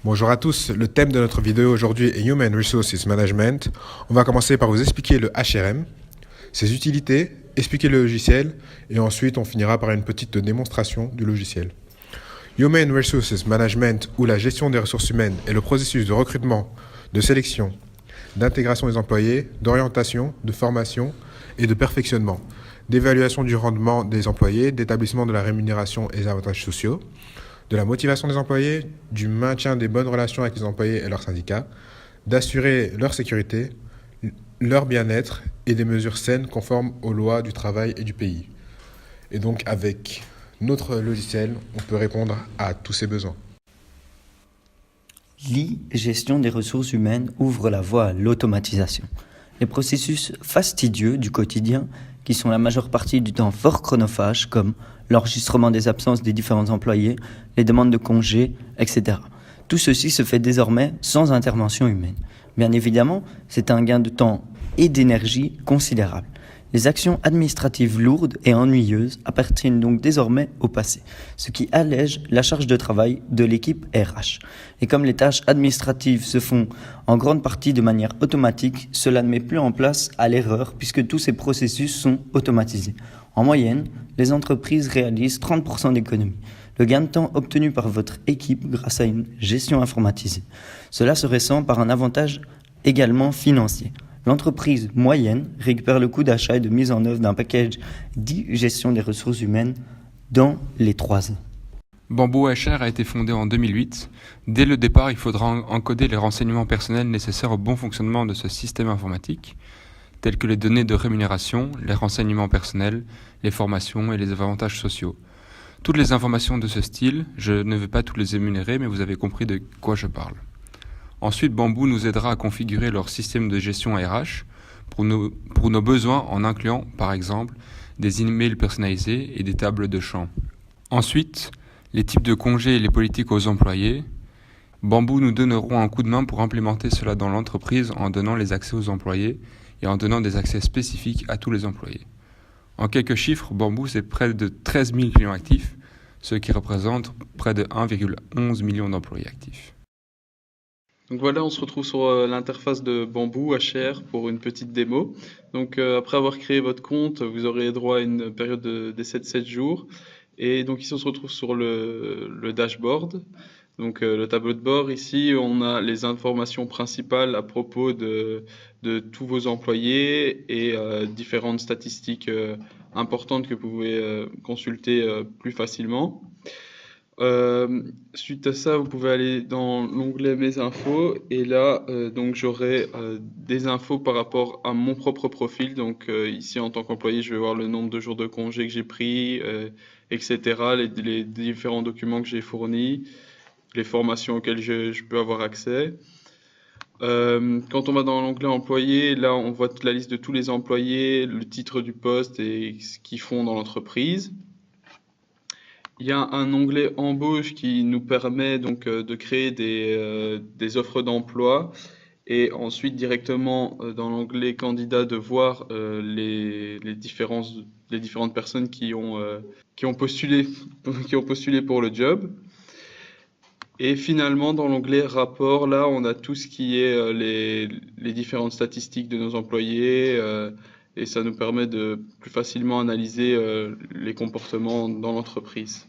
Bonjour à tous, le thème de notre vidéo aujourd'hui est Human Resources Management. On va commencer par vous expliquer le HRM, ses utilités, expliquer le logiciel et ensuite on finira par une petite démonstration du logiciel. Human Resources Management ou la gestion des ressources humaines est le processus de recrutement, de sélection, d'intégration des employés, d'orientation, de formation et de perfectionnement, d'évaluation du rendement des employés, d'établissement de la rémunération et des avantages sociaux, de la motivation des employés, du maintien des bonnes relations avec les employés et leurs syndicats, d'assurer leur sécurité, leur bien-être et des mesures saines conformes aux lois du travail et du pays. Et donc avec notre logiciel, on peut répondre à tous ces besoins. Gestion des ressources humaines ouvre la voie à l'automatisation. Les processus fastidieux du quotidien, qui sont la majeure partie du temps fort chronophages, comme l'enregistrement des absences des différents employés, les demandes de congés, etc. Tout ceci se fait désormais sans intervention humaine. Bien évidemment, c'est un gain de temps et d'énergie considérable. Les actions administratives lourdes et ennuyeuses appartiennent donc désormais au passé, ce qui allège la charge de travail de l'équipe RH. Et comme les tâches administratives se font en grande partie de manière automatique, cela ne met plus en place à l'erreur puisque tous ces processus sont automatisés. En moyenne, les entreprises réalisent 30% d'économies. Le gain de temps obtenu par votre équipe grâce à une gestion informatisée. Cela se ressent par un avantage également financier. L'entreprise moyenne récupère le coût d'achat et de mise en œuvre d'un package dit gestion des ressources humaines dans les 3 ans. Bamboo HR a été fondé en 2008. Dès le départ, il faudra encoder les renseignements personnels nécessaires au bon fonctionnement de ce système informatique, tels que les données de rémunération, les renseignements personnels, les formations et les avantages sociaux. Toutes les informations de ce style, je ne vais pas toutes les énumérer, mais vous avez compris de quoi je parle. Ensuite, Bamboo nous aidera à configurer leur système de gestion RH pour nos besoins en incluant, par exemple, des emails personnalisés et des tables de champ. Ensuite, les types de congés et les politiques aux employés. Bamboo nous donneront un coup de main pour implémenter cela dans l'entreprise en donnant les accès aux employés et en donnant des accès spécifiques à tous les employés. En quelques chiffres, Bamboo, c'est près de 13 000 clients actifs, ce qui représente près de 1,11 million d'employés actifs. Donc voilà, on se retrouve sur l'interface de Bamboo HR pour une petite démo. Donc après avoir créé votre compte, vous aurez droit à une période d'essai de 7 jours. Et donc ici, on se retrouve sur le dashboard. Donc le tableau de bord, ici, on a les informations principales à propos de tous vos employés et différentes statistiques importantes que vous pouvez consulter plus facilement. Suite à ça, vous pouvez aller dans l'onglet Mes infos et là, donc j'aurai des infos par rapport à mon propre profil. Donc ici, en tant qu'employé, je vais voir le nombre de jours de congé que j'ai pris, etc., les différents documents que j'ai fournis, les formations auxquelles je peux avoir accès. Quand on va dans l'onglet employé, là, on voit toute la liste de tous les employés, le titre du poste et ce qu'ils font dans l'entreprise. Il y a un onglet embauche qui nous permet donc de créer des offres d'emploi et ensuite directement dans l'onglet candidat de voir les différentes personnes qui ont postulé pour le job. Et finalement, dans l'onglet rapport, là, on a tout ce qui est les différentes statistiques de nos employés et ça nous permet de plus facilement analyser les comportements dans l'entreprise.